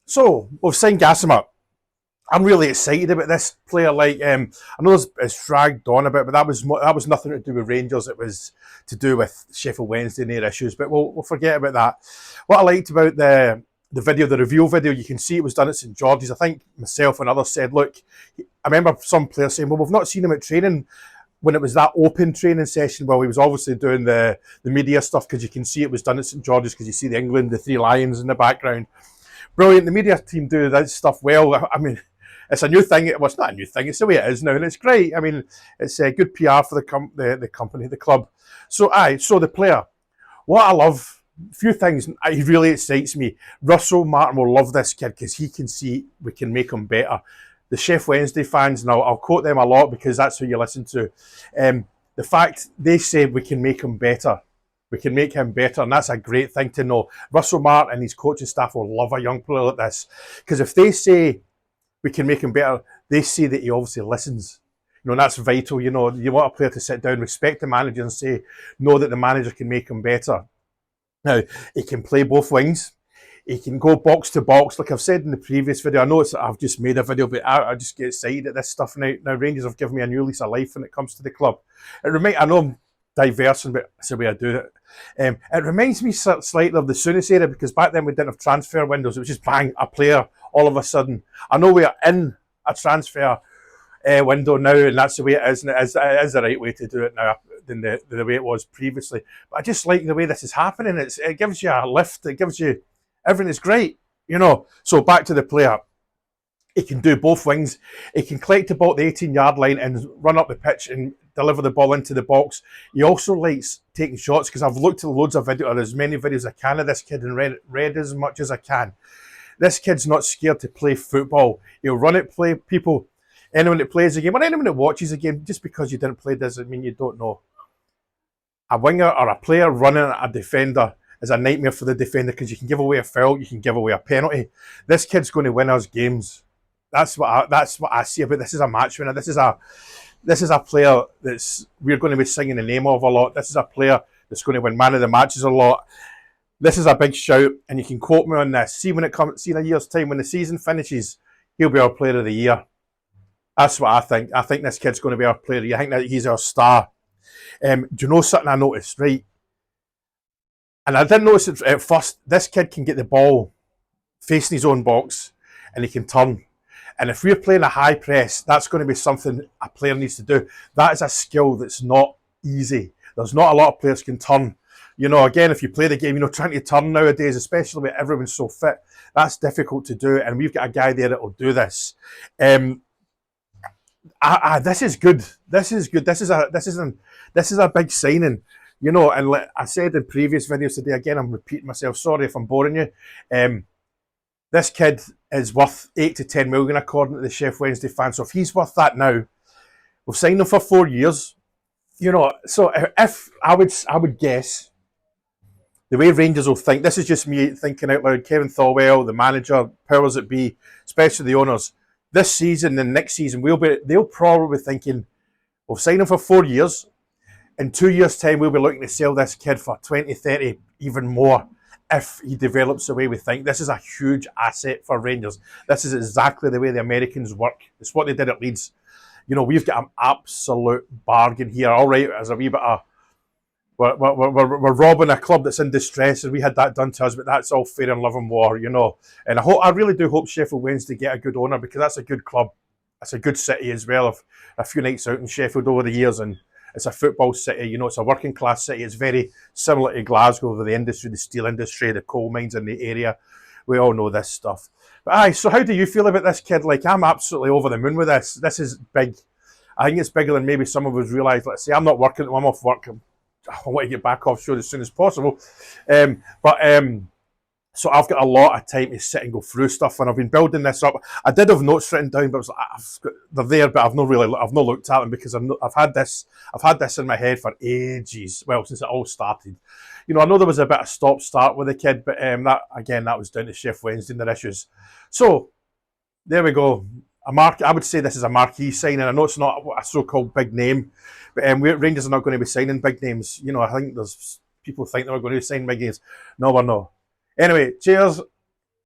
So we've signed Gassama. I'm really excited about this player. I know it's dragged on a bit, but that was nothing to do with Rangers. It was to do with Sheffield Wednesday and their issues. But we'll forget about that. What I liked about the video, the reveal video, you can see it was done at St George's. I think myself and others said, look, I remember some players saying, well, we've not seen him at training when it was that open training session. Well, he was obviously doing the media stuff because you can see it was done at St George's because you see the England, the three lions in the background. Brilliant. The media team do that stuff well. I mean, it's a new thing. Well, it's not a new thing. It's the way it is now, and it's great. I mean, it's a good PR for the company, the club. So the player. What I love, a few things. It really excites me. Russell Martin will love this kid because he can see we can make him better. The Chef Wednesday fans, now I'll quote them a lot because that's who you listen to. The fact they say we can make him better. We can make him better, and that's a great thing to know. Russell Martin and his coaching staff will love a young player like this because if they say we can make him better, they see that he obviously listens. You know, and that's vital. You know, you want a player to sit down, respect the manager and say, know that the manager can make him better. Now, he can play both wings. He can go box to box. Like I've said in the previous video, I know I've just made a video, but I just get excited at this stuff now. Now, Rangers have given me a new lease of life when it comes to the club. I know I'm diverse, but it's the way I do it. It reminds me slightly of the Souness era because back then we didn't have transfer windows. It was just bang, a player all of a sudden. I know we are in a transfer window now, and that's the way it is, and it is the right way to do it now than the way it was previously. But I just like the way this is happening. It gives you a lift. It gives you everything is great, you know. So back to the player. He can do both wings. He can collect the ball at the 18-yard line and run up the pitch and deliver the ball into the box. He also likes taking shots because I've looked at loads of videos, or as many videos as I can of this kid and read as much as I can. This kid's not scared to play football. He'll run it, play people. Anyone that plays a game or anyone that watches a game, just because you didn't play doesn't mean you don't know. A winger or a player running at a defender is a nightmare for the defender because you can give away a foul, you can give away a penalty. This kid's going to win us games. That's what I see about this. Is a match winner. This is a player we're going to be singing the name of a lot. This is a player that's going to win man of the matches a lot. This is a big shout, and you can quote me on this. See when it comes, see in a year's time when the season finishes, he'll be our player of the year. That's what I think. I think this kid's going to be our player of the year. I think that he's our star. Do you know something I noticed? Right, and I didn't notice it at first. This kid can get the ball facing his own box, and he can turn. And if we're playing a high press, that's going to be something a player needs to do. That is a skill that's not easy. There's not a lot of players can turn. You know, again, if you play the game, you know, trying to turn nowadays, especially when everyone's so fit, that's difficult to do. And we've got a guy there that will do this. This is good. This is good. This is a big signing. You know, and like I said in previous videos today, again, I'm repeating myself. Sorry if I'm boring you. This kid is worth 8 to 10 million according to the Chef Wednesday fans. So if he's worth that now, we've signed him for 4 years. You know, so if I would guess the way Rangers will think, this is just me thinking out loud, Kevin Thorwell, the manager, powers that be, especially the owners, this season and next season, they'll probably be thinking, we've signed him for 4 years. In 2 years' time, we'll be looking to sell this kid for 20, 30, even more. If he develops the way we think. This is a huge asset for Rangers. This is exactly the way the Americans work. It's what they did at Leeds. You know, we've got an absolute bargain here. All right, as a wee bit of, we're robbing a club that's in distress, and we had that done to us, but that's all fair and love and war, you know. And I really do hope Sheffield Wednesday get a good owner because that's a good club. It's a good city as well. I've a few nights out in Sheffield over the years, and it's a football city, you know, it's a working class city. It's very similar to Glasgow with the industry, the steel industry, the coal mines in the area. We all know this stuff. But so how do you feel about this kid? Like, I'm absolutely over the moon with this. This is big. I think it's bigger than maybe some of us realise. Let's say I'm not working, I'm off work. I want to get back offshore as soon as possible. So I've got a lot of time to sit and go through stuff, and I've been building this up. I did have notes written down, but they're there, but I've not looked at them because I've had this in my head for ages. Well, since it all started. You know, I know there was a bit of stop-start with the kid, but that was down to Chef Wednesday and their issues. So there we go. I would say this is a marquee signing. I know it's not a so-called big name, but Rangers are not going to be signing big names. You know, I think people think that we're going to sign big names. No, we're not. Anyway, cheers.